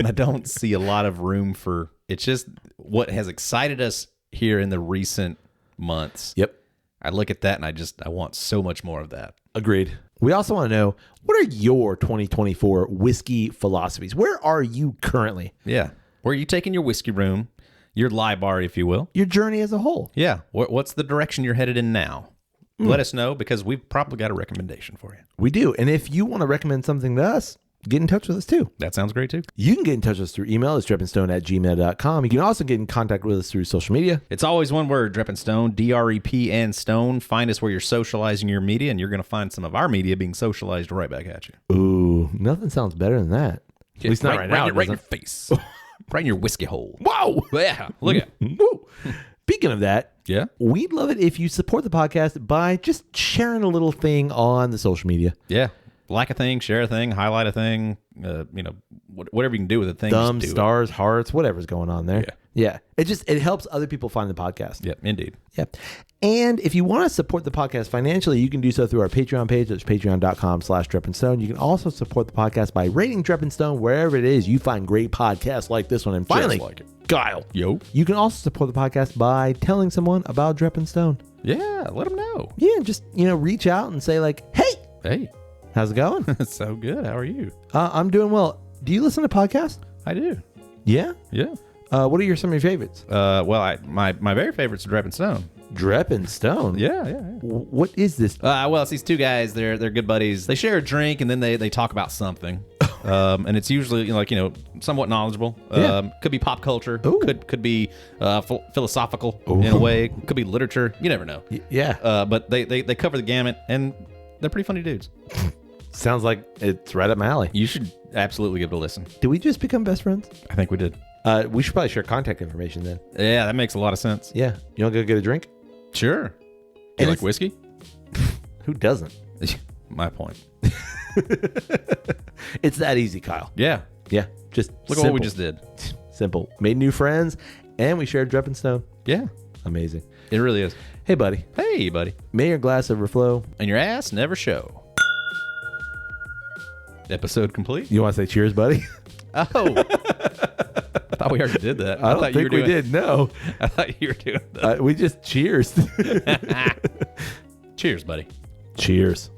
Speaker 2: I don't see a lot of room for it's just what has excited us here in the recent months.
Speaker 1: Yep.
Speaker 2: I look at that and I want so much more of that.
Speaker 1: Agreed. We also want to know, what are your 2024 whiskey philosophies? Where are you currently?
Speaker 2: Yeah. Where are you taking your whiskey room, your lie bar, if you will?
Speaker 1: Your journey as a whole.
Speaker 2: Yeah. What's the direction you're headed in now? Let us know, because we've probably got a recommendation for you.
Speaker 1: We do. And if you want to recommend something to us, get in touch with us too.
Speaker 2: That sounds great too.
Speaker 1: You can get in touch with us through email. It's drepandstone@gmail.com. You can also get in contact with us through social media.
Speaker 2: It's always one word, Drep and Stone, DREP and Stone. Find us where you're socializing your media, and you're going to find some of our media being socialized right back at you.
Speaker 1: Ooh, nothing sounds better than that.
Speaker 2: At
Speaker 1: least not right now.
Speaker 2: Right in your face. Right in your whiskey hole.
Speaker 1: Wow.
Speaker 2: Yeah. Look at it.
Speaker 1: Woo. Speaking of that,
Speaker 2: yeah,
Speaker 1: we'd love it if you support the podcast by just sharing a little thing on the social media.
Speaker 2: Yeah. Like a thing, share a thing, highlight a thing, whatever you can do with a thing.
Speaker 1: Thumbs, stars, hearts, whatever's going on there. Yeah. It helps other people find the podcast.
Speaker 2: Yep, indeed.
Speaker 1: Yep. And if you want to support the podcast financially, you can do so through our Patreon page. That's patreon.com/DrepandStone. You can also support the podcast by rating Drep and Stone wherever it is you find great podcasts like this one. And finally,
Speaker 2: like it.
Speaker 1: Kyle,
Speaker 2: yo,
Speaker 1: you can also support the podcast by telling someone about Drep and Stone.
Speaker 2: Yeah, let them know.
Speaker 1: Yeah, just, reach out and say like, hey, how's it going?
Speaker 2: So good. How are you?
Speaker 1: I'm doing well. Do you listen to podcasts?
Speaker 2: I do.
Speaker 1: Yeah?
Speaker 2: Yeah.
Speaker 1: What are some of your favorites?
Speaker 2: Well, my very favorite's Drep and Stone.
Speaker 1: Drep and Stone?
Speaker 2: Yeah.
Speaker 1: What is this?
Speaker 2: Well, it's these two guys. They're good buddies. They share a drink, and then they talk about something. And it's usually somewhat knowledgeable. Could be pop culture.
Speaker 1: Ooh.
Speaker 2: Could be philosophical in a way. Could be literature. You never know.
Speaker 1: Yeah.
Speaker 2: But they cover the gamut, and they're pretty funny dudes.
Speaker 1: Sounds like it's right up my alley.
Speaker 2: You should absolutely give it a listen.
Speaker 1: Did we just become best friends?
Speaker 2: I think we did.
Speaker 1: We should probably share contact information then.
Speaker 2: Yeah, that makes a lot of sense.
Speaker 1: Yeah. You want to go get a drink?
Speaker 2: Sure. You like whiskey?
Speaker 1: Who doesn't?
Speaker 2: My point.
Speaker 1: It's that easy, Kyle.
Speaker 2: Yeah.
Speaker 1: Yeah. Just
Speaker 2: look at what we just did.
Speaker 1: simple. Made new friends, and we shared Drepping Stone.
Speaker 2: Yeah,
Speaker 1: Amazing.
Speaker 2: it really is.
Speaker 1: Hey, buddy.
Speaker 2: Hey, buddy.
Speaker 1: May your glass overflow.
Speaker 2: And your ass never show. Episode complete?
Speaker 1: You want to say cheers, buddy?
Speaker 2: Oh. I thought we already did that.
Speaker 1: I don't think we did. No.
Speaker 2: I thought you were doing that.
Speaker 1: We just cheers.
Speaker 2: Cheers, buddy.
Speaker 1: Cheers.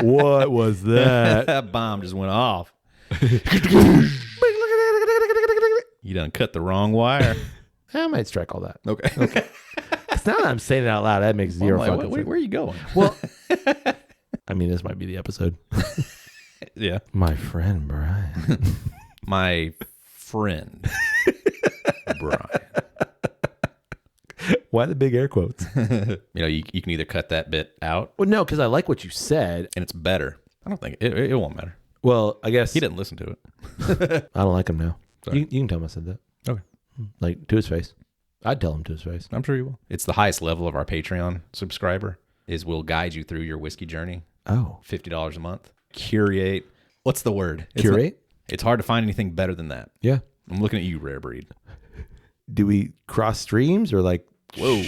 Speaker 1: What was that?
Speaker 2: That bomb just went off. You done cut the wrong wire.
Speaker 1: I might strike all that.
Speaker 2: Okay.
Speaker 1: 'Cause now that I'm saying it out loud, that makes zero fucking sense.
Speaker 2: Where are you going?
Speaker 1: Well, I mean, this might be the episode.
Speaker 2: Yeah.
Speaker 1: My friend Brian.
Speaker 2: My friend, Brian.
Speaker 1: Why the big air quotes?
Speaker 2: You can either cut that bit out,
Speaker 1: Well, no, because I like what you said.
Speaker 2: and it's better. I don't think it won't matter.
Speaker 1: Well, I guess
Speaker 2: He didn't listen to it.
Speaker 1: I don't like him now.
Speaker 2: Sorry.
Speaker 1: You can tell him I said that.
Speaker 2: Okay.
Speaker 1: Like, to his face. I'd tell him to his face.
Speaker 2: I'm sure you will. It's the highest level of our Patreon subscriber. We'll guide you through your whiskey journey.
Speaker 1: Oh.
Speaker 2: $50 a month. Curate. What's the word?
Speaker 1: Curate?
Speaker 2: It's hard to find anything better than that.
Speaker 1: Yeah.
Speaker 2: I'm looking at you, rare breed.
Speaker 1: Do we cross streams or like...
Speaker 2: Whoa.